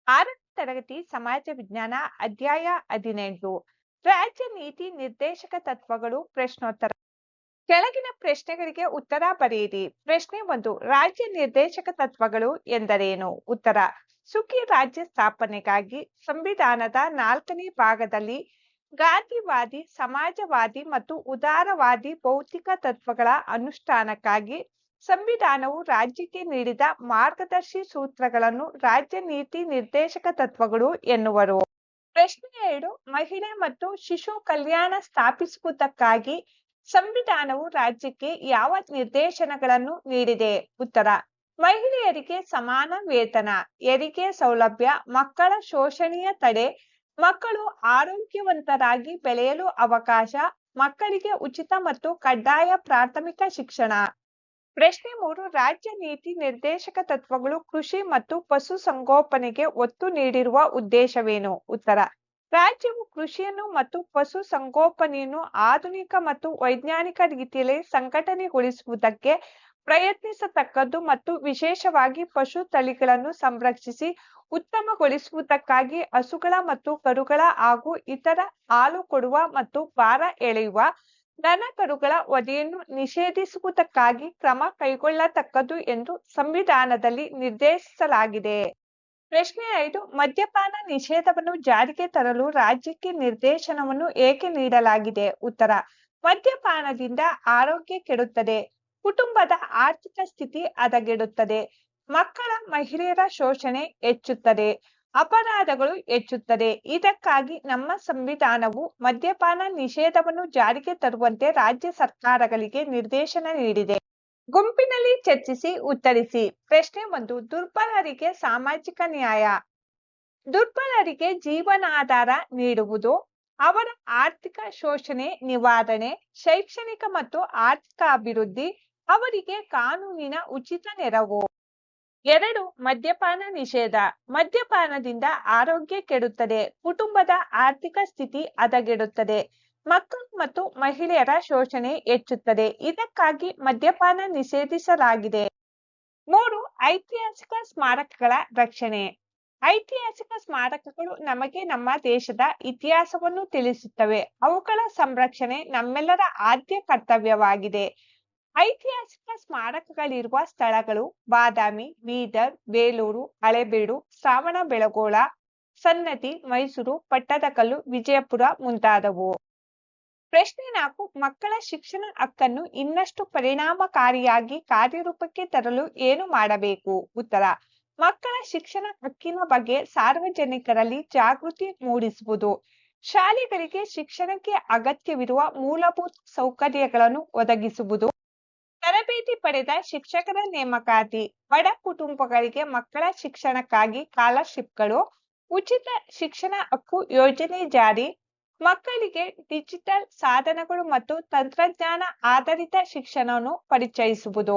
6ನೇ ತರಗತಿ ಸಮಾಜ ವಿಜ್ಞಾನ ಅಧ್ಯಾಯ 18 ರಾಜ್ಯ ನೀತಿ ನಿರ್ದೇಶಕ ತತ್ವಗಳು ಪ್ರಶ್ನೋತ್ತರ. ಕೆಳಗಿನ ಪ್ರಶ್ನೆಗಳಿಗೆ ಉತ್ತರ ಬರೆಯಿರಿ. ಪ್ರಶ್ನೆ 1. ರಾಜ್ಯ ನಿರ್ದೇಶಕ ತತ್ವಗಳು ಎಂದರೇನು? ಉತ್ತರ: ಸುಖಿ ರಾಜ್ಯ ಸ್ಥಾಪನೆಗಾಗಿ ಸಂವಿಧಾನದ 4ನೇ ಭಾಗದಲ್ಲಿ ಗಾಂಧಿವಾದಿ, ಸಮಾಜವಾದಿ ಮತ್ತು ಉದಾರವಾದಿ ಭೌತಿಕ ತತ್ವಗಳ ಅನುಷ್ಠಾನಕ್ಕಾಗಿ ಸಂವಿಧಾನವು ರಾಜ್ಯಕ್ಕೆ ನೀಡಿದ ಮಾರ್ಗದರ್ಶಿ ಸೂತ್ರಗಳನ್ನು ರಾಜ್ಯ ನೀತಿ ನಿರ್ದೇಶಕ ತತ್ವಗಳು ಎನ್ನುವರು. ಪ್ರಶ್ನೆ 2. ಮಹಿಳೆ ಮತ್ತು ಶಿಶು ಕಲ್ಯಾಣ ಸ್ಥಾಪಿಸುವುದಕ್ಕಾಗಿ ಸಂವಿಧಾನವು ರಾಜ್ಯಕ್ಕೆ ಯಾವ ನಿರ್ದೇಶನಗಳನ್ನು ನೀಡಿದೆ? ಉತ್ತರ: ಮಹಿಳೆಯರಿಗೆ ಸಮಾನ ವೇತನ, ಹೆರಿಗೆ ಸೌಲಭ್ಯ, ಮಕ್ಕಳ ಶೋಷಣೆಯ ತಡೆ, ಮಕ್ಕಳು ಆರೋಗ್ಯವಂತರಾಗಿ ಬೆಳೆಯಲು ಅವಕಾಶ, ಮಕ್ಕಳಿಗೆ ಉಚಿತ ಮತ್ತು ಕಡ್ಡಾಯ ಪ್ರಾಥಮಿಕ ಶಿಕ್ಷಣ. ಪ್ರಶ್ನೆ 3. ರಾಜ್ಯ ನೀತಿ ನಿರ್ದೇಶಕ ತತ್ವಗಳು ಕೃಷಿ ಮತ್ತು ಪಶು ಸಂಗೋಪನೆಗೆ ಒತ್ತು ನೀಡಿರುವ ಉದ್ದೇಶವೇನು? ಉತ್ತರ: ರಾಜ್ಯವು ಕೃಷಿಯನ್ನು ಮತ್ತು ಪಶು ಸಂಗೋಪನೆಯನ್ನು ಆಧುನಿಕ ಮತ್ತು ವೈಜ್ಞಾನಿಕ ರೀತಿಯಲ್ಲಿ ಸಂಘಟನೆಗೊಳಿಸುವುದಕ್ಕೆ ಪ್ರಯತ್ನಿಸತಕ್ಕದ್ದು ಮತ್ತು ವಿಶೇಷವಾಗಿ ಪಶು ತಳಿಗಳನ್ನು ಸಂರಕ್ಷಿಸಿ ಉತ್ತಮಗೊಳಿಸುವುದಕ್ಕಾಗಿ ಹಸುಗಳ ಮತ್ತು ಕರುಗಳ ಹಾಗೂ ಇತರ ಹಾಲು ಕೊಡುವ ಮತ್ತು ಭಾರ ಎಳೆಯುವ ದನಕರುಗಳ ವಧೆಯನ್ನು ನಿಷೇಧಿಸುವುದಕ್ಕಾಗಿ ಕ್ರಮ ಕೈಗೊಳ್ಳತಕ್ಕದ್ದು ಎಂದು ಸಂವಿಧಾನದಲ್ಲಿ ನಿರ್ದೇಶಿಸಲಾಗಿದೆ. ಪ್ರಶ್ನೆ 5. ಮದ್ಯಪಾನ ನಿಷೇಧವನ್ನು ಜಾರಿಗೆ ತರಲು ರಾಜ್ಯಕ್ಕೆ ನಿರ್ದೇಶನವನ್ನು ಏಕೆ ನೀಡಲಾಗಿದೆ? ಉತ್ತರ: ಮದ್ಯಪಾನದಿಂದ ಆರೋಗ್ಯ ಕೆಡುತ್ತದೆ, ಕುಟುಂಬದ ಆರ್ಥಿಕ ಸ್ಥಿತಿ ಹದಗೆಡುತ್ತದೆ, ಮಕ್ಕಳ ಮಹಿಳೆಯರ ಶೋಷಣೆ ಹೆಚ್ಚುತ್ತದೆ, ಅಪರಾಧಗಳು ಹೆಚ್ಚುತ್ತದೆ. ಇದಕ್ಕಾಗಿ ನಮ್ಮ ಸಂವಿಧಾನವು ಮದ್ಯಪಾನ ನಿಷೇಧವನ್ನು ಜಾರಿಗೆ ತರುವಂತೆ ರಾಜ್ಯ ಸರ್ಕಾರಗಳಿಗೆ ನಿರ್ದೇಶನ ನೀಡಿದೆ. ಗುಂಪಿನಲ್ಲಿ ಚರ್ಚಿಸಿ ಉತ್ತರಿಸಿ. ಪ್ರಶ್ನೆ 1. ದುರ್ಬಲರಿಗೆ ಸಾಮಾಜಿಕ ನ್ಯಾಯ. ದುರ್ಬಲರಿಗೆ ಜೀವನಾಧಾರ ನೀಡುವುದು, ಅವರ ಆರ್ಥಿಕ ಶೋಷಣೆ ನಿವಾರಣೆ, ಶೈಕ್ಷಣಿಕ ಮತ್ತು ಆರ್ಥಿಕ ಅಭಿವೃದ್ಧಿ, ಅವರಿಗೆ ಕಾನೂನಿನ ಉಚಿತ ನೆರವು. 2. ಮದ್ಯಪಾನ ನಿಷೇಧ. ಮದ್ಯಪಾನದಿಂದ ಆರೋಗ್ಯ ಕೆಡುತ್ತದೆ, ಕುಟುಂಬದ ಆರ್ಥಿಕ ಸ್ಥಿತಿ ಹದಗೆಡುತ್ತದೆ, ಮಕ್ಕಳು ಮತ್ತು ಮಹಿಳೆಯರ ಶೋಷಣೆ ಹೆಚ್ಚುತ್ತದೆ. ಇದಕ್ಕಾಗಿ ಮದ್ಯಪಾನ ನಿಷೇಧಿಸಲಾಗಿದೆ. 3. ಐತಿಹಾಸಿಕ ಸ್ಮಾರಕಗಳ ರಕ್ಷಣೆ. ಐತಿಹಾಸಿಕ ಸ್ಮಾರಕಗಳು ನಮಗೆ ನಮ್ಮ ದೇಶದ ಇತಿಹಾಸವನ್ನು ತಿಳಿಸುತ್ತವೆ. ಅವುಗಳ ಸಂರಕ್ಷಣೆ ನಮ್ಮೆಲ್ಲರ ಆದ್ಯ ಕರ್ತವ್ಯವಾಗಿದೆ. ಐತಿಹಾಸಿಕ ಸ್ಮಾರಕಗಳಿರುವ ಸ್ಥಳಗಳು ಬಾದಾಮಿ, ಬೀದರ್, ಬೇಲೂರು, ಹಳೇಬೀಡು, ಶ್ರವಣಬೆಳಗೊಳ, ಸನ್ನತಿ, ಮೈಸೂರು, ಪಟ್ಟದಕಲ್ಲು, ವಿಜಯಪುರ ಮುಂತಾದವು. ಪ್ರಶ್ನೆ 4. ಮಕ್ಕಳ ಶಿಕ್ಷಣ ಹಕ್ಕನ್ನು ಇನ್ನಷ್ಟು ಪರಿಣಾಮಕಾರಿಯಾಗಿ ಕಾರ್ಯರೂಪಕ್ಕೆ ತರಲು ಏನು ಮಾಡಬೇಕು? ಉತ್ತರ: ಮಕ್ಕಳ ಶಿಕ್ಷಣ ಹಕ್ಕಿನ ಬಗ್ಗೆ ಸಾರ್ವಜನಿಕರಲ್ಲಿ ಜಾಗೃತಿ ಮೂಡಿಸುವುದು, ಶಾಲೆಗಳಿಗೆ ಶಿಕ್ಷಣಕ್ಕೆ ಅಗತ್ಯವಿರುವ ಮೂಲಭೂತ ಸೌಕರ್ಯಗಳನ್ನು ಒದಗಿಸುವುದು, ತರಬೇತಿ ಪಡೆದ ಶಿಕ್ಷಕರ ನೇಮಕಾತಿ, ಬಡ ಕುಟುಂಬಗಳಿಗೆ ಮಕ್ಕಳ ಶಿಕ್ಷಣಕ್ಕಾಗಿ ಸ್ಕಾಲರ್ಶಿಪ್ಗಳು, ಉಚಿತ ಶಿಕ್ಷಣ ಹಕ್ಕು ಯೋಜನೆ ಜಾರಿ, ಮಕ್ಕಳಿಗೆ ಡಿಜಿಟಲ್ ಸಾಧನಗಳು ಮತ್ತು ತಂತ್ರಜ್ಞಾನ ಆಧಾರಿತ ಶಿಕ್ಷಣವನ್ನು ಪರಿಚಯಿಸುವುದು.